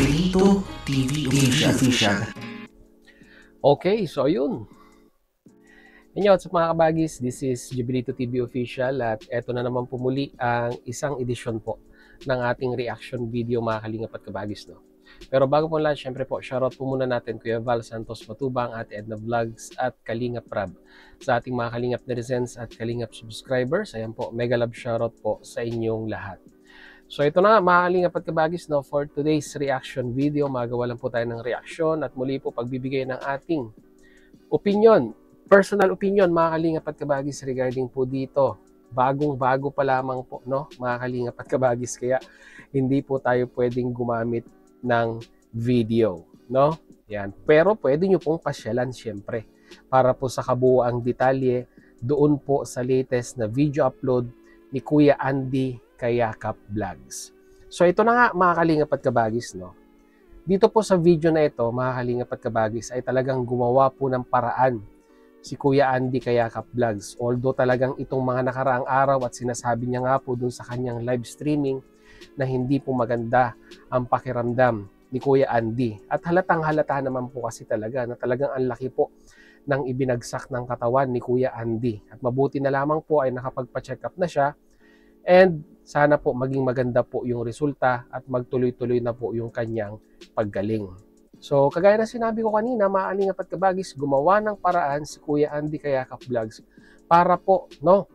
Jubilito TV Official. Okay, so yun. Inyo, what's up mga kabagis? This is Jubilito TV Official at eto na naman po muli ang isang edisyon po ng ating reaction video mga kalingap at kabagis. No? Pero bago po lahat, syempre po, shoutout po muna natin Kuya Val Santos Matubang at Edna Vlogs at Kalingap Rab sa ating mga kalingap netizens at kalingap subscribers. Ayan po, mega love shoutout po sa inyong lahat. So ito na mga kalingap at kabagis, no, for today's reaction video. Magawa lang po tayo ng reaction at muli po pagbibigay ng ating opinion, personal opinion mga kalingap at kabagis regarding po dito. Bagong-bago pa lamang po, no, mga kalingap at kabagis, kaya hindi po tayo pwedeng gumamit ng video, no? Yan. Pero pwede nyo pong pasyalan syempre para po sa kabuuang detalye doon po sa latest na video upload ni Kuya Andy Kayakap Vlogs. So ito na nga mga kalingap at kabagis, no? Dito po sa video na ito mga kalingap at kabagis ay talagang gumawa po ng paraan si Kuya Andy Kayakap Vlogs. Although talagang itong mga nakaraang araw at sinasabi niya nga po dun sa kanyang live streaming na hindi po maganda ang pakiramdam ni Kuya Andy. At halatang halata naman po kasi talaga na talagang ang laki po ng ibinagsak ng katawan ni Kuya Andy. At mabuti na lamang po ay nakapagpa-check up na siya. And sana po maging maganda po yung resulta at magtuloy-tuloy na po yung kanyang paggaling. So kagaya na sinabi ko kanina, mga kalingap at kabagis, gumawa ng paraan si Kuya Andy Kayakap Vlogs para po, no,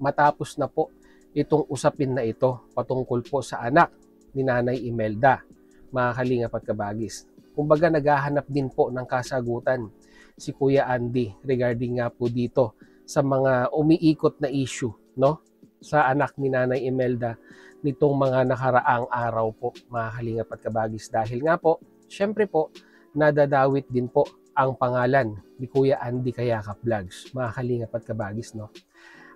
matapos na po itong usapin na ito patungkol po sa anak ni Nanay Imelda, mga kalingap at kabagis. Kumbaga naghahanap din po ng kasagutan si Kuya Andy regarding nga po dito sa mga umiikot na issue, no, sa anak ni Nanay Imelda nitong mga nakaraang araw po mga kalingap at kabagis. Dahil nga po, syempre po, nadadawit din po ang pangalan ni Kuya Andy Kayakap Vlogs, mga kalingap at kabagis, no?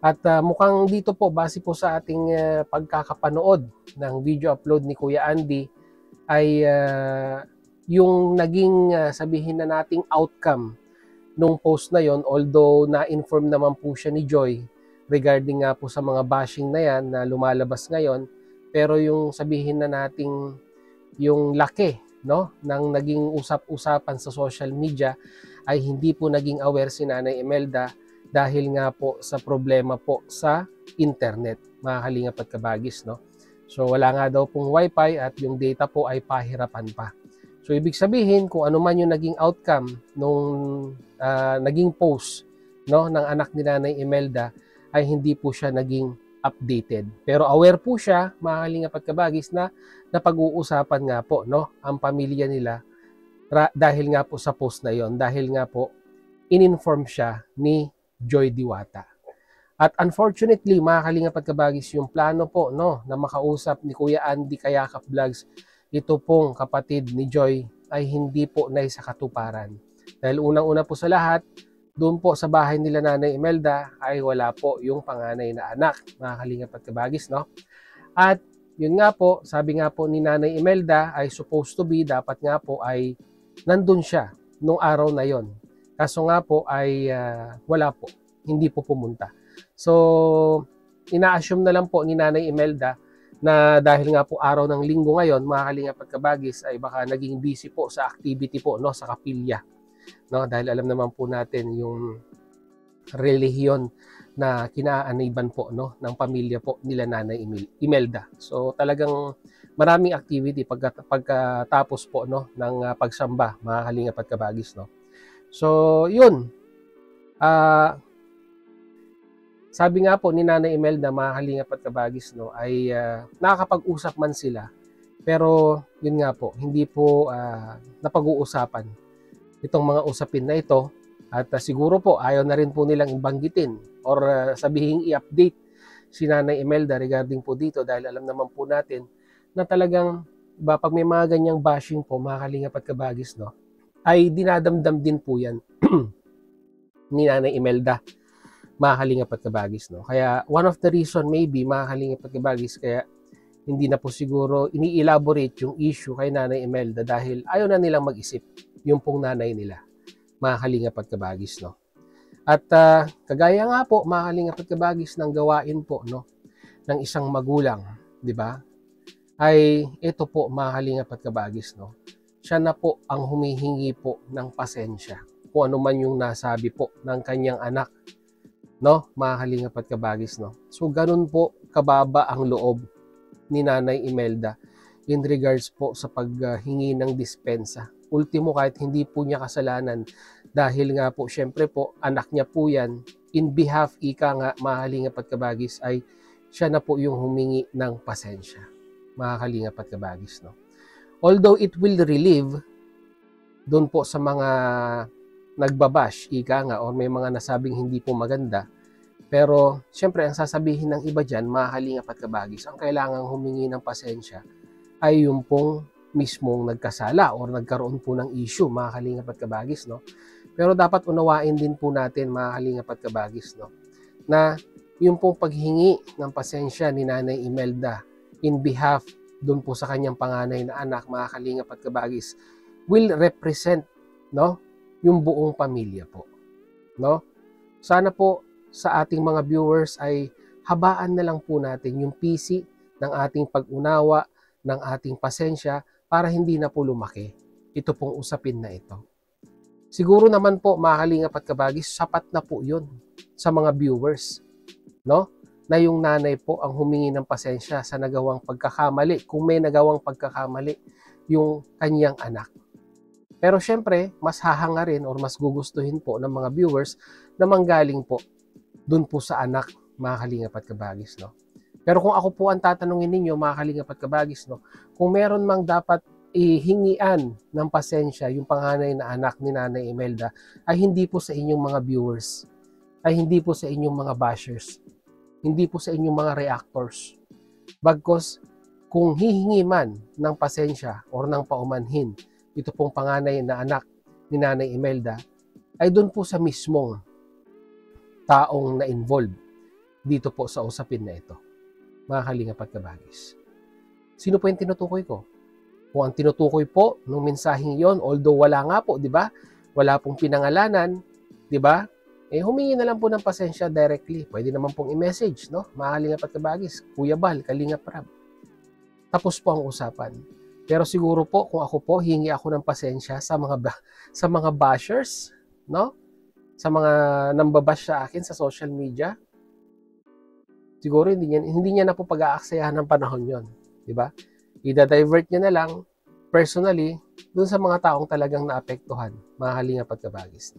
At mukhang dito po, base po sa ating pagkakapanood ng video upload ni Kuya Andy, ay yung naging sabihin na nating outcome nung post na yon, although na-inform naman po siya ni Joy regarding nga po sa mga bashing na yan na lumalabas ngayon, pero yung sabihin na nating yung laki, no, ng naging usap-usapan sa social media ay hindi po naging aware si Nanay Imelda dahil nga po sa problema po sa internet, mga kalingap at kabagis, no. So wala nga daw pong wifi at yung data po ay pahirapan pa. So ibig sabihin kung ano man yung naging outcome nung naging post, no, ng anak ni Nanay Imelda ay hindi po siya naging updated. Pero aware po siya, mga kalingap at kabagis, na napag-uusapan nga po, no, ang pamilya nila dahil nga po sa post na yon, dahil nga po in-inform siya ni Joy Diwata. At unfortunately, mga kalingap at kabagis, yung plano po, no, na makausap ni Kuya Andy Kayakap Vlogs, ito pong kapatid ni Joy, ay hindi po naisakatuparan. Dahil unang-una po sa lahat, doon po sa bahay nila Nanay Imelda ay wala po yung panganay na anak, mga kalingap at kabagis, no? At yun nga po, sabi nga po ni Nanay Imelda ay supposed to be, dapat nga po ay nandun siya nung araw na yon. Kaso nga po ay wala po, hindi po pumunta. So, ina-assume na lang po ni Nanay Imelda na dahil nga po araw ng linggo ngayon, mga kalingap at kabagis, ay baka naging busy po sa activity po, no, sa kapilya. No, dahil alam naman po natin yung relihiyon na kinaaniban po, no, ng pamilya po nila Nanay Imelda. So talagang maraming activity pagkatapos po, no, ng pagsamba, mga kalingap at kabagis, no. So yun, sabi nga po ni Nanay Imelda, mga kalingap at kabagis, no, ay nakakapag-usap man sila, pero yun nga po, hindi po napag-uusapan itong mga usapin na ito. At siguro po ayaw na rin po nilang ibanggitin or sabihing i-update si Nanay Imelda regarding po dito, dahil alam naman po natin na talagang pag may mga ganyang bashing po, mga kalingap at kabagis, no, ay dinadamdam din po yan ni Nanay Imelda, mga kalingap at kabagis, no. Kaya one of the reason maybe, mga kalingap at kabagis, kaya hindi na po siguro ini-elaborate yung issue kay Nanay Imelda dahil ayaw na nilang mag-isip yung pong nanay nila, mga kalingap at kabagis, no. At kagaya nga po, mga kalingap at kabagis, ng gawain po, no, ng isang magulang, di ba? ay ito po mga kalingap at kabagis, no? Siya na po ang humihingi po ng pasensya kung ano man yung nasabi po ng kanyang anak, no? Mga kalingap at kabagis, no? So ganun po kababa ang loob ni Nanay Imelda in regards po sa paghingi ng dispensa. Ultimo, kahit hindi po niya kasalanan, dahil nga po syempre po anak niya po yan, in behalf ika nga mga kalingap at kabagis, ay siya na po yung humingi ng pasensya, mga kalingap at kabagis, no? Although it will relieve doon po sa mga nagbabash, ika nga, or may mga nasabing hindi po maganda, pero syempre ang sasabihin ng iba dyan, mga kalingap at kabagis, ang kailangang humingi ng pasensya ay yung pong mismong nagkasala or nagkaroon po ng issue, mga kalingap at kabagis, no? Pero dapat unawain din po natin, mga kalingap at kabagis, no, na yung pong paghingi ng pasensya ni Nanay Imelda in behalf doon po sa kanyang panganay na anak, mga kalingap at kabagis, will represent, no, yung buong pamilya po, no? Sana po sa ating mga viewers ay habaan na lang po natin yung pisi ng ating pag-unawa, ng ating pasensya, para hindi na po lumaki ito pong usapin na ito. Siguro naman po mga kalingap at kabagis, sapat na po yun sa mga viewers, no? Na yung nanay po ang humingi ng pasensya sa nagawang pagkakamali, kung may nagawang pagkakamali yung kanyang anak. Pero syempre, mas hahanga rin or mas gugustuhin po ng mga viewers na manggaling po dun po sa anak, mga kalingap at kabagis, no? Pero kung ako po ang tatanungin ninyo, mga kalingap at kabagis, no, kung meron mang dapat ihingian ng pasensya yung panganay na anak ni Nanay Imelda, ay hindi po sa inyong mga viewers, ay hindi po sa inyong mga bashers, hindi po sa inyong mga reactors. Bagkus, kung hihingi man ng pasensya or ng paumanhin ito pong panganay na anak ni Nanay Imelda, ay doon po sa mismong taong na-involved dito po sa usapin na ito, mga kalingap at kabagis. Sino po yung tinutukoy ko? Kung ang tinutukoy po nung mensaheng yon, although wala nga po, di ba? Wala pong pinangalanan, di ba? Eh humingi na lang po ng pasensya directly. Pwede naman pong i-message, no? Mga kalingap at kabagis, Kuya Bal, Kalingap Rab. Tapos po ang usapan. Pero siguro po kung ako po, hingi ako ng pasensya sa mga bashers, no? Sa mga nambabash sa akin sa social media. Siguro hindi niya na po pag-aaksayahan ng panahon yon, di ba? I-divert niya na lang personally dun sa mga taong talagang naapektuhan, mga kalingap at kabagis.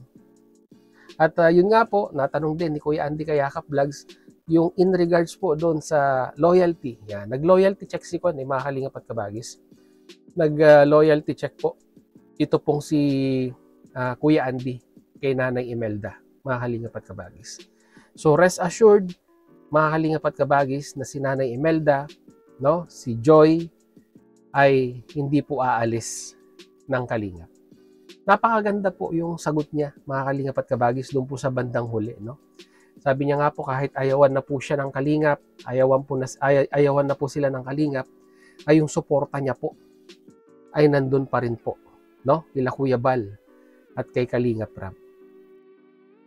At yun nga po, natanong din ni Kuya Andy Kayakap Vlogs, yung in regards po doon sa loyalty. Yan, nag-loyalty check si Kwan, mga kalingap at kabagis. Nag-loyalty check po. Ito pong si Kuya Andy kay Nanay Imelda, mga kalingap at kabagis. So rest assured, mga kalingap at kabagis, na si Nanay Imelda, no, si Joy, ay hindi po aalis ng kalingap. Napakaganda po yung sagot niya, mga kalingap at kabagis, doon po sa bandang huli, no? Sabi niya nga po, kahit ayawan na po siya ng kalingap, ayawan na po sila ng kalingap, ay yung suporta niya po ay nandun pa rin po, no? Nila Kuya Bal at kay Kalingap Rab.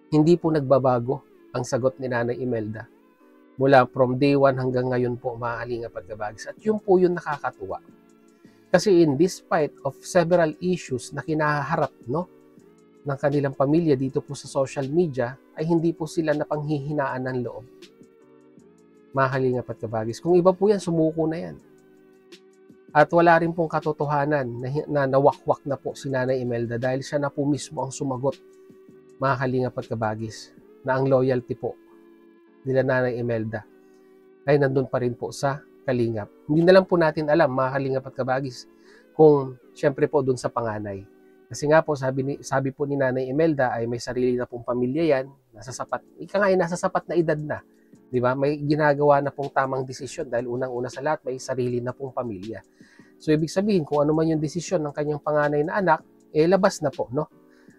Hindi po nagbabago ang sagot ni Nanay Imelda mula from day 1 hanggang ngayon po, mga kalingap at kabagis. At yun po yung nakakatuwa. Kasi in despite of several issues na kinaharap, no, ng kanilang pamilya dito po sa social media, ay hindi po sila napanghihinaan ng loob, mga kalingap at kabagis. Kung iba po yan, sumuko na yan. At wala rin pong katotohanan na nawakwak na po si Nanay Imelda dahil siya na po mismo ang sumagot, mga kalingap at kabagis, na ang loyalty po nila Nanay Imelda ay nandun pa rin po sa kalingap. Hindi na lang po natin alam, mga kalingap at kabagis, kung syempre po dun sa panganay. Kasi nga po, sabi po ni Nanay Imelda ay may sarili na pong pamilya yan, nasa sapat na edad na. Di ba? May ginagawa na pong tamang desisyon dahil unang-una sa lahat, may sarili na pong pamilya. So, ibig sabihin, kung ano man yung desisyon ng kanyang panganay na anak, eh labas na po, no?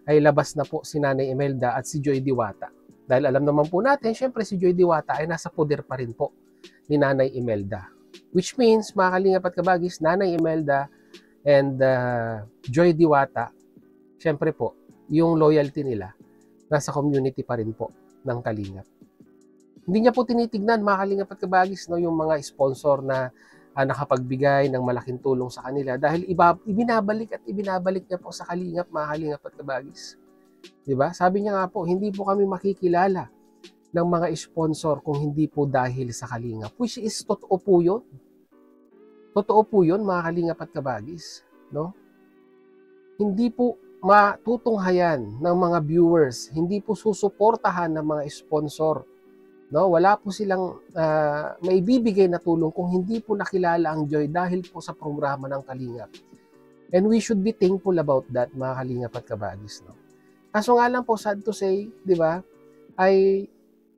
Ay labas na po si Nanay Imelda at si Joy Diwata. Dahil alam naman po natin, syempre si Joy Diwata ay nasa poder pa rin po ni Nanay Imelda. Which means, mga kalingap at kabagis, Nanay Imelda and Joy Diwata, syempre po, yung loyalty nila, nasa community pa rin po ng kalingap. Hindi niya po tinitignan, mga kalingap at kabagis, no, yung mga sponsor na nakapagbigay ng malaking tulong sa kanila dahil ibinabalik at ibinabalik niya po sa Kalingap, mga Kalingap at Kabagis. Diba? Sabi niya nga po, hindi po kami makikilala ng mga sponsor kung hindi po dahil sa Kalingap. Which is, totoo po yun. Totoo po yun, mga Kalingap at Kabagis. No? Hindi po matutunghayan ng mga viewers, hindi po susuportahan ng mga sponsor. No? Wala po silang maibibigay na tulong kung hindi po nakilala ang Joy dahil po sa programa ng Kalingap. And we should be thankful about that, mga Kalingap at Kabagis. No? Kaso nga lang po, sad to say, di ba, ay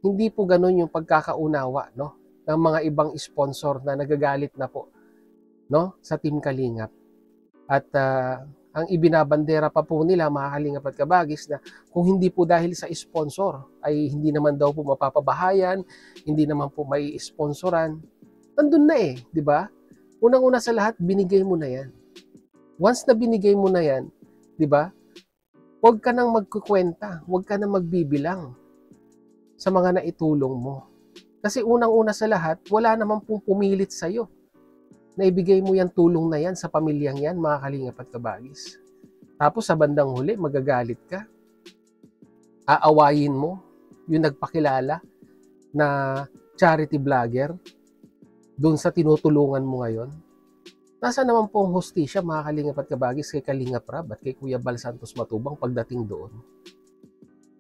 hindi po ganun yung pagkakaunawa, no, ng mga ibang sponsor na nagagalit na po, no, sa Team Kalingap. At ang ibinabandera pa po nila, mga Kalingap at Kabagis, na kung hindi po dahil sa sponsor, ay hindi naman daw po mapapabahayan, hindi naman po may sponsoran. Nandun na di ba? Unang-una sa lahat, binigay mo na yan. Once na binigay mo na yan, di ba? Huwag ka nang magkukwenta, huwag ka nang magbibilang sa mga naitulong mo. Kasi unang-una sa lahat, wala naman pong pumilit sa'yo na ibigay mo yan tulong na yan sa pamilyang yan, mga Kalingap at Kabagis. Tapos sa bandang huli, magagalit ka. Aawayin mo yung nagpakilala na charity vlogger doon sa tinutulungan mo ngayon. Nasa naman po ang hostisya, mga Kalingap at Kabagis, kay Kalingap Rab at kay Kuya Bal Santos Matubang pagdating doon.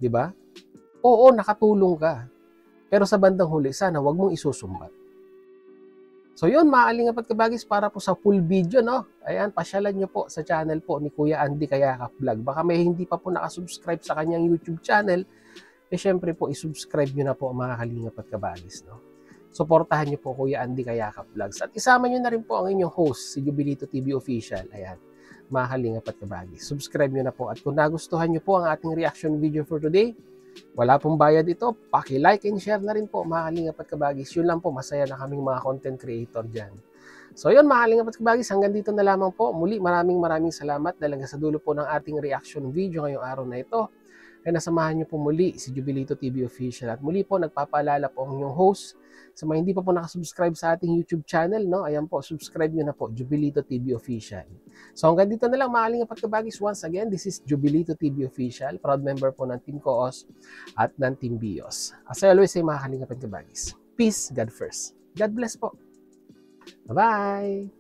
Diba? Oo, nakatulong ka. Pero sa bandang huli, sana wag mong isusumbat. So yun, mga Kalingap at Kabagis, para po sa full video, no? Ayan, pasyalan nyo po sa channel po ni Kuya Andy Kayakap Vlog. Baka may hindi pa po nakasubscribe sa kanyang YouTube channel, syempre po, isubscribe nyo na po, mga Kalingap at Kabagis, no? Suportahan niyo po Kuya Andy Kayakap Vlogs. At isama niyo na rin po ang inyong host, si Jubilito TV Official. Ayan, mga Kalingap at Kabagis. Subscribe niyo na po. At kung nagustuhan niyo po ang ating reaction video for today, wala pong bayad ito. Paki-like and share na rin po, mga Kalingap at Kabagis. Yun lang po, masaya na kaming mga content creator dyan. So yun, mga Kalingap at Kabagis, hanggang dito na lamang po. Muli, maraming salamat dahil sa dulo po ng ating reaction video ngayong araw na ito. Ay nasamahan niyo po muli si Jubilito TV Official. At muli po, nagpapaalala po ang inyong host. Sa mga hindi pa po nakasubscribe sa ating YouTube channel, no? Ayan po, subscribe nyo na po, Jubilito TV Official. So hanggang dito na lang, mga Kalingap at Kabagis. Once again, this is Jubilito TV Official, proud member po ng Team Koos at ng Team Bios. As I always say, mga Kalingap at Kabagis, peace, God first. God bless po. Bye-bye!